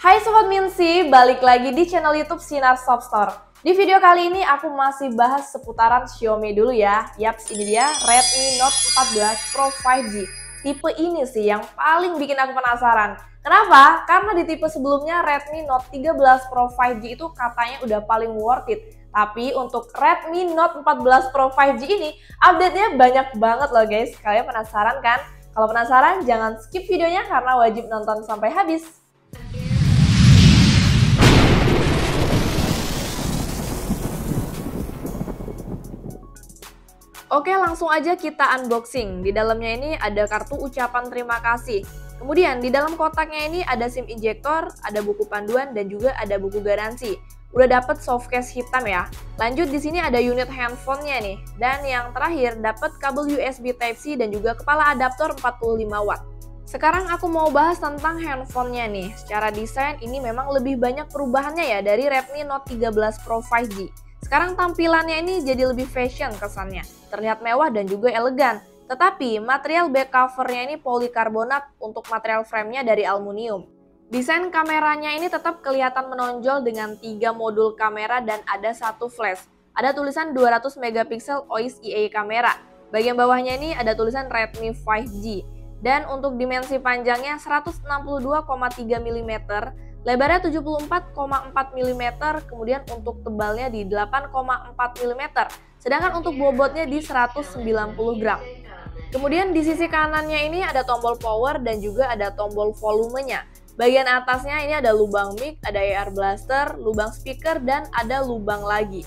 Hai Sobat Minsi, balik lagi di channel YouTube Sinar Shop Store. Di video kali ini aku masih bahas seputaran Xiaomi dulu ya. Yaps, ini dia Redmi Note 14 Pro 5G. Tipe ini sih yang paling bikin aku penasaran. Kenapa? Karena di tipe sebelumnya Redmi Note 13 Pro 5G itu katanya udah paling worth it. Tapi untuk Redmi Note 14 Pro 5G ini update-nya banyak banget loh guys. Kalian penasaran kan? Kalau penasaran jangan skip videonya karena wajib nonton sampai habis. Oke, langsung aja kita unboxing. Di dalamnya ini ada kartu ucapan terima kasih. Kemudian di dalam kotaknya ini ada SIM injektor, ada buku panduan, dan juga ada buku garansi. Udah dapet softcase hitam ya. Lanjut di sini ada unit handphonenya nih. Dan yang terakhir dapat kabel USB Type-C dan juga kepala adaptor 45 watt. Sekarang aku mau bahas tentang handphonenya nih. Secara desain ini memang lebih banyak perubahannya ya dari Redmi Note 13 Pro 5G. Sekarang tampilannya ini jadi lebih fashion kesannya, terlihat mewah dan juga elegan. Tetapi material back covernya ini polikarbonat untuk material framenya dari aluminium. Desain kameranya ini tetap kelihatan menonjol dengan 3 modul kamera dan ada 1 flash. Ada tulisan 200 megapiksel OIS EA kamera. Bagian bawahnya ini ada tulisan Redmi 5G. Dan untuk dimensi panjangnya 162,3 mm, lebarnya 74,4 mm, kemudian untuk tebalnya di 8,4 mm, sedangkan untuk bobotnya di 190 gram. Kemudian di sisi kanannya ini ada tombol power dan juga ada tombol volumenya. Bagian atasnya ini ada lubang mic, ada AR blaster, lubang speaker, dan ada lubang lagi.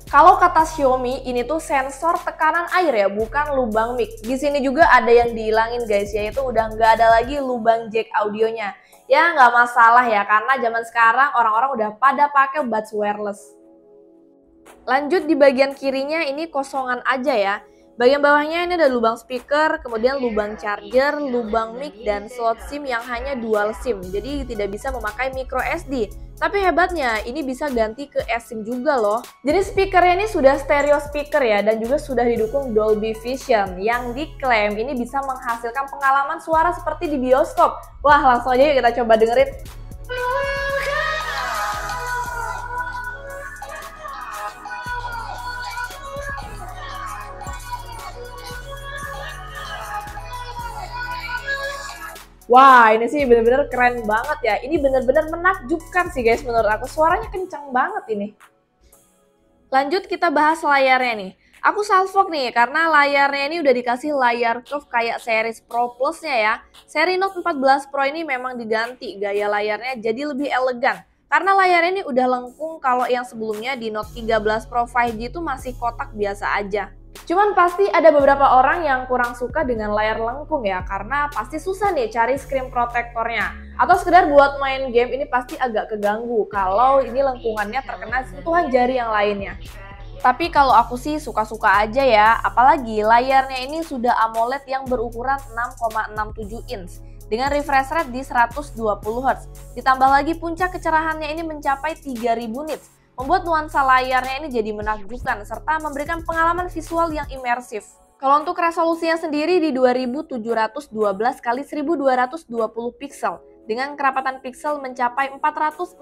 Kalau kata Xiaomi, ini tuh sensor tekanan air ya, bukan lubang mic. Di sini juga ada yang dihilangin guys, yaitu udah nggak ada lagi lubang jack audionya. Ya nggak masalah ya, karena zaman sekarang orang-orang udah pada pakai buds wireless. Lanjut di bagian kirinya ini kosongan aja ya. Bagian bawahnya ini ada lubang speaker, kemudian lubang charger, lubang mic, dan slot SIM yang hanya dual SIM. Jadi tidak bisa memakai micro SD. Tapi hebatnya ini bisa ganti ke eSIM juga loh. Jadi speakernya ini sudah stereo speaker ya, dan juga sudah didukung Dolby Vision yang diklaim ini bisa menghasilkan pengalaman suara seperti di bioskop. Wah, langsung aja yuk kita coba dengerin. Wah, ini sih bener-bener keren banget ya. Ini bener-bener menakjubkan sih guys menurut aku. Suaranya kencang banget ini. Lanjut kita bahas layarnya nih. Aku salfok nih karena layarnya ini udah dikasih layar curve kayak series Pro Plus-nya ya. Seri Note 14 Pro ini memang diganti gaya layarnya jadi lebih elegan. Karena layarnya ini udah lengkung, kalau yang sebelumnya di Note 13 Pro 5G itu masih kotak biasa aja. Cuman pasti ada beberapa orang yang kurang suka dengan layar lengkung ya, karena pasti susah nih cari screen protectornya. Atau sekedar buat main game ini pasti agak keganggu kalau ini lengkungannya terkena sentuhan jari yang lainnya. Tapi kalau aku sih suka-suka aja ya, apalagi layarnya ini sudah AMOLED yang berukuran 6,67 inch dengan refresh rate di 120 Hz. Ditambah lagi puncak kecerahannya ini mencapai 3000 nits. Membuat nuansa layarnya ini jadi menakjubkan serta memberikan pengalaman visual yang imersif. Kalau untuk resolusinya sendiri di 2712 x 1220 piksel dengan kerapatan piksel mencapai 446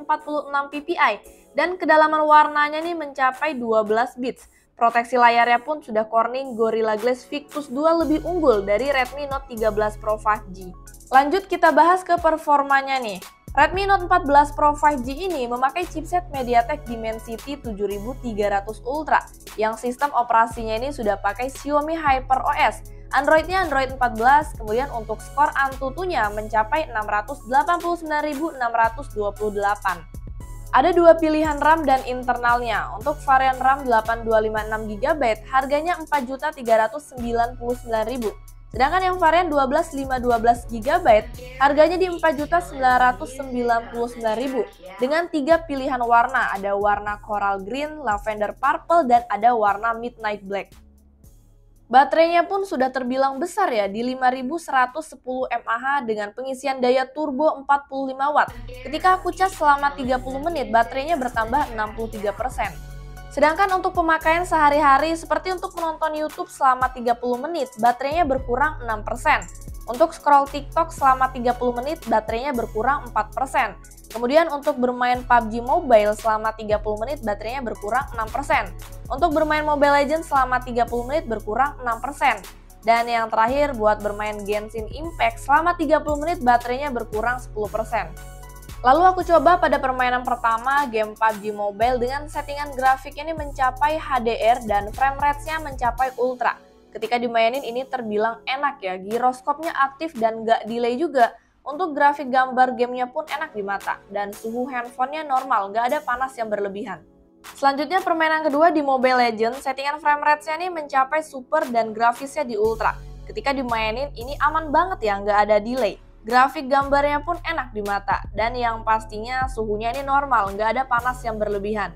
ppi dan kedalaman warnanya ini mencapai 12 bits. Proteksi layarnya pun sudah Corning Gorilla Glass Victus 2 lebih unggul dari Redmi Note 13 Pro 5G. Lanjut kita bahas ke performanya nih. Redmi Note 14 Pro 5G ini memakai chipset MediaTek Dimensity 7300 Ultra yang sistem operasinya ini sudah pakai Xiaomi HyperOS. Androidnya Android 14, kemudian untuk skor Antutunya mencapai 689.628. Ada dua pilihan RAM dan internalnya. Untuk varian RAM 8256GB harganya 4.399.000. Sedangkan yang varian 12512GB harganya di 4.999.000 dengan 3 pilihan warna, ada warna coral green, lavender purple, dan ada warna midnight black. Baterainya pun sudah terbilang besar ya, di 5110 mAh dengan pengisian daya turbo 45 watt. Ketika aku cas selama 30 menit, baterainya bertambah 63%. Sedangkan untuk pemakaian sehari-hari seperti untuk menonton YouTube selama 30 menit, baterainya berkurang 6%. Untuk scroll TikTok selama 30 menit, baterainya berkurang 4%. Kemudian untuk bermain PUBG Mobile selama 30 menit baterainya berkurang 6%. Untuk bermain Mobile Legends selama 30 menit berkurang 6%. Dan yang terakhir buat bermain Genshin Impact selama 30 menit baterainya berkurang 10%. Lalu aku coba pada permainan pertama game PUBG Mobile dengan settingan grafik ini mencapai HDR dan frame rate-nya mencapai ultra. Ketika dimainin ini terbilang enak ya, giroskopnya aktif dan gak delay juga. Untuk grafik gambar gamenya pun enak di mata, dan suhu handphonenya normal, gak ada panas yang berlebihan. Selanjutnya permainan kedua di Mobile Legends, settingan frame rate-nya ini mencapai super dan grafisnya di ultra. Ketika dimainin ini aman banget ya, gak ada delay. Grafik gambarnya pun enak di mata, dan yang pastinya suhunya ini normal, gak ada panas yang berlebihan.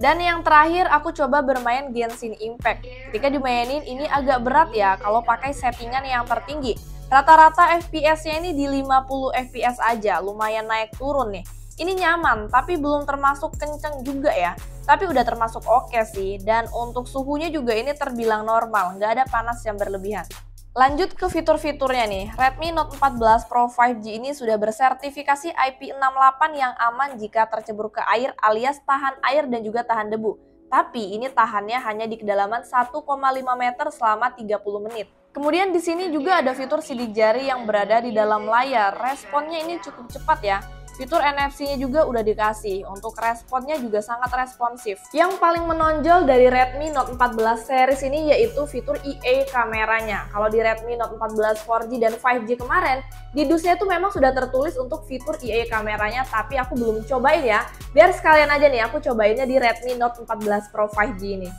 Dan yang terakhir aku coba bermain Genshin Impact. Ketika dimainin ini agak berat ya kalau pakai settingan yang tertinggi. Rata-rata FPS-nya ini di 50 FPS aja, lumayan naik turun nih. Ini nyaman, tapi belum termasuk kenceng juga ya. Tapi udah termasuk oke sih, dan untuk suhunya juga ini terbilang normal, nggak ada panas yang berlebihan. Lanjut ke fitur-fiturnya nih, Redmi Note 14 Pro 5G ini sudah bersertifikasi IP68 yang aman jika tercebur ke air alias tahan air dan juga tahan debu. Tapi ini tahannya hanya di kedalaman 1,5 meter selama 30 menit. Kemudian di sini juga ada fitur sidik jari yang berada di dalam layar. Responnya ini cukup cepat ya. Fitur NFC-nya juga udah dikasih. Untuk responnya juga sangat responsif. Yang paling menonjol dari Redmi Note 14 series ini yaitu fitur EA kameranya. Kalau di Redmi Note 14 4G dan 5G kemarin, di dusnya tuh memang sudah tertulis untuk fitur EA kameranya, tapi aku belum cobain ya. Biar sekalian aja nih aku cobainnya di Redmi Note 14 Pro 5G ini.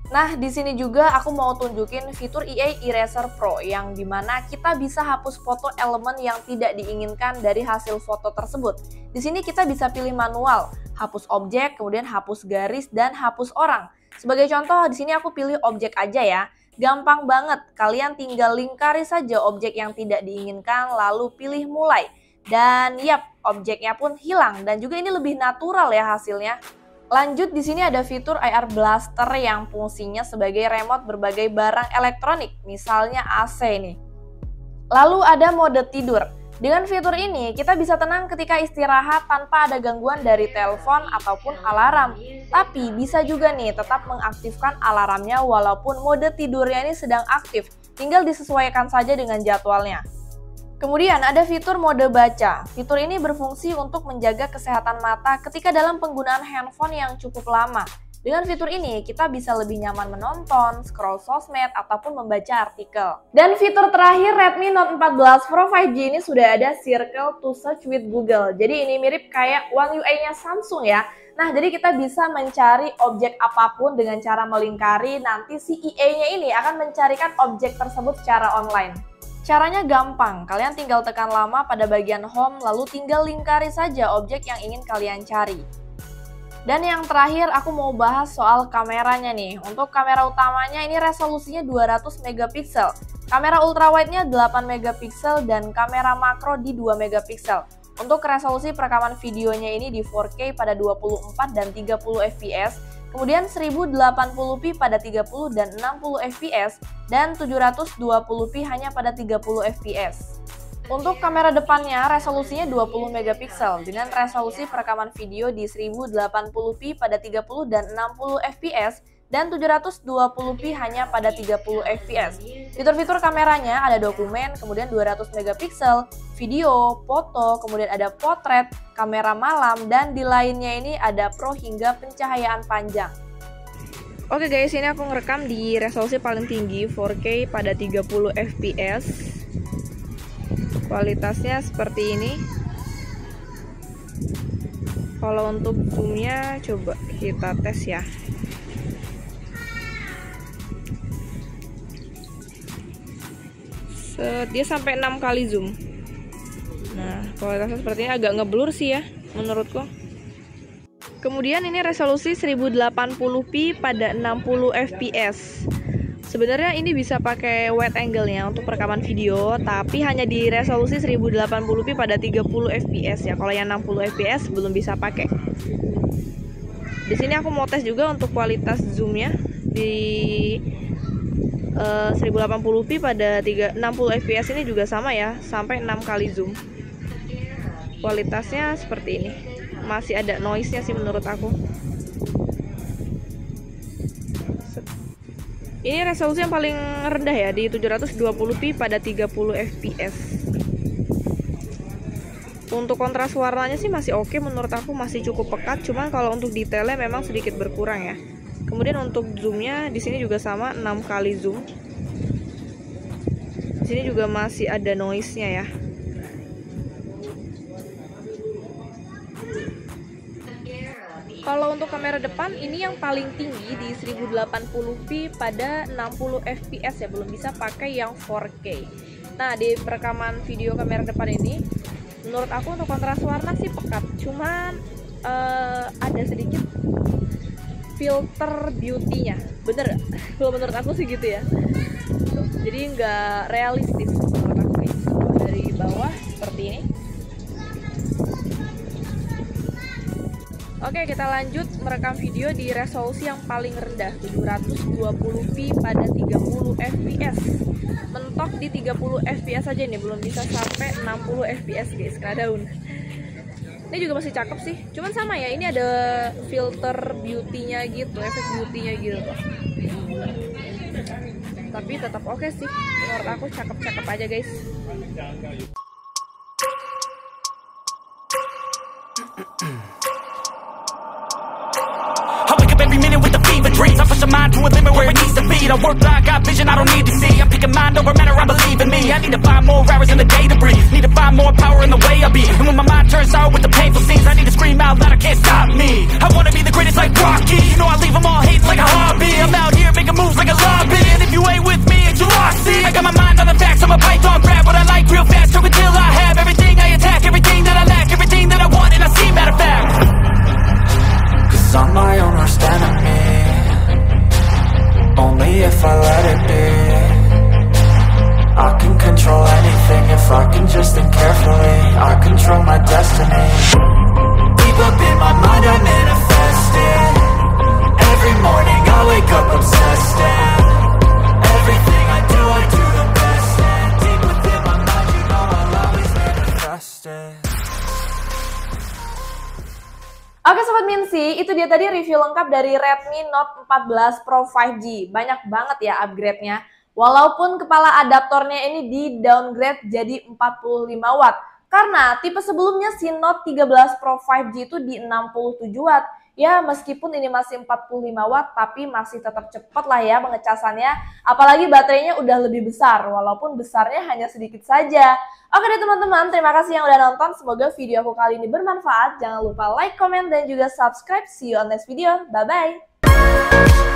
Nah, di sini juga aku mau tunjukin fitur EA Eraser Pro yang dimana kita bisa hapus foto elemen yang tidak diinginkan dari hasil foto tersebut. Di sini kita bisa pilih manual, hapus objek, kemudian hapus garis, dan hapus orang. Sebagai contoh, di sini aku pilih objek aja ya. Gampang banget, kalian tinggal lingkari saja objek yang tidak diinginkan, lalu pilih mulai. Dan yap, objeknya pun hilang, dan juga ini lebih natural ya hasilnya. Lanjut di sini ada fitur IR Blaster yang fungsinya sebagai remote berbagai barang elektronik, misalnya AC nih. Lalu ada mode tidur. Dengan fitur ini kita bisa tenang ketika istirahat tanpa ada gangguan dari telepon ataupun alarm. Tapi bisa juga nih tetap mengaktifkan alarmnya walaupun mode tidurnya ini sedang aktif, tinggal disesuaikan saja dengan jadwalnya. Kemudian ada fitur mode baca. Fitur ini berfungsi untuk menjaga kesehatan mata ketika dalam penggunaan handphone yang cukup lama. Dengan fitur ini, kita bisa lebih nyaman menonton, scroll sosmed, ataupun membaca artikel. Dan fitur terakhir Redmi Note 14 Pro 5G ini sudah ada Circle to Search with Google. Jadi ini mirip kayak One UI-nya Samsung ya. Nah, jadi kita bisa mencari objek apapun dengan cara melingkari, nanti si EA-nya ini akan mencarikan objek tersebut secara online. Caranya gampang, kalian tinggal tekan lama pada bagian home lalu tinggal lingkari saja objek yang ingin kalian cari. Dan yang terakhir aku mau bahas soal kameranya nih. Untuk kamera utamanya ini resolusinya 200 megapiksel. Kamera ultrawide-nya 8 megapiksel dan kamera makro di 2 megapiksel. Untuk resolusi perekaman videonya ini di 4K pada 24 dan 30 fps. Kemudian 1080p pada 30 dan 60 fps dan 720p hanya pada 30 fps. Untuk kamera depannya resolusinya 20 megapiksel dengan resolusi perekaman video di 1080p pada 30 dan 60 fps dan 720p hanya pada 30 fps. Fitur-fitur kameranya ada dokumen, kemudian 200 megapiksel, video, foto, kemudian ada potret, kamera malam, dan di lainnya ini ada pro hingga pencahayaan panjang. Oke guys, ini aku ngerekam di resolusi paling tinggi 4K pada 30 fps. Kualitasnya seperti ini. Kalau untuk zoomnya coba kita tes ya. Dia sampai 6 kali zoom. Nah, kualitasnya sepertinya agak ngeblur sih ya menurutku. Kemudian ini resolusi 1080p pada 60 fps. Sebenarnya ini bisa pakai wide angle-nya untuk perekaman video, tapi hanya di resolusi 1080p pada 30 fps ya. Kalau yang 60 fps belum bisa pakai. Di sini aku mau tes juga untuk kualitas zoomnya di 1080p pada 60 fps ini juga sama ya, sampai 6 kali zoom. kualitasnya seperti ini. Masih ada noise-nya sih menurut aku. Ini resolusi yang paling rendah ya, di 720p pada 30 fps. Untuk kontras warnanya sih masih oke, menurut aku masih cukup pekat. Cuman kalau untuk detailnya memang sedikit berkurang ya. Kemudian untuk zoomnya di sini juga sama, 6 kali zoom. Di sini juga masih ada noise-nya ya. Kalau untuk kamera depan ini yang paling tinggi di 1080p pada 60 fps ya, belum bisa pakai yang 4K. Nah, di perekaman video kamera depan ini menurut aku untuk kontras warna sih pekat, cuman ada sedikit filter beauty-nya. Bener gak? Kalau menurut aku sih gitu ya. Jadi nggak realistis menurut aku guys. Dari bawah seperti ini. Oke, kita lanjut merekam video di resolusi yang paling rendah, 720p pada 30 fps. Mentok di 30 fps aja nih, belum bisa sampai 60 fps guys, kena daun. Ini juga masih cakep sih, cuman sama ya, ini ada filter beauty-nya gitu, efek beauty-nya gitu. Tapi tetap oke sih, menurut aku cakep-cakep aja guys. Every minute with the fever dreams, I push my mind to a limit where it needs to be. I work like I got vision I don't need to see. I'm picking mind over matter, I believe in me. I need to find more hours in the day to breathe. Need to find more power in the way I be. And when my mind turns sour with the painful scenes, I need to scream out loud, I can't stop me. I wanna be the greatest like Rocky. You know I leave them all hating like a hobby. I'm out here making moves like a lobby. And if you ain't with me, it's you lost. See, I got my mind on the facts, I'm a python, grab what I like real fast. Stroke until I have everything I attack, everything that I lack, everything that I want, and I see matter of fact. I'm my own worst enemy. Only if I let it be. I can control anything if I can just think carefully. I control my destiny. Deep up in my mind I manifest it. Every morning I wake up obsessed and everything I do the best. And deep within my mind you know I'll always manifest it. Oke Sobat Minsi, itu dia tadi review lengkap dari Redmi Note 14 Pro 5G. Banyak banget ya upgrade-nya. Walaupun kepala adaptornya ini di downgrade jadi 45 watt. Karena tipe sebelumnya si Note 13 Pro 5G itu di 67 watt. Ya meskipun ini masih 45 watt tapi masih tetap cepat lah ya pengecasannya. Apalagi baterainya udah lebih besar walaupun besarnya hanya sedikit saja. Oke deh teman-teman, terima kasih yang udah nonton. Semoga video aku kali ini bermanfaat. Jangan lupa like, comment, dan juga subscribe. See you on next video. Bye-bye.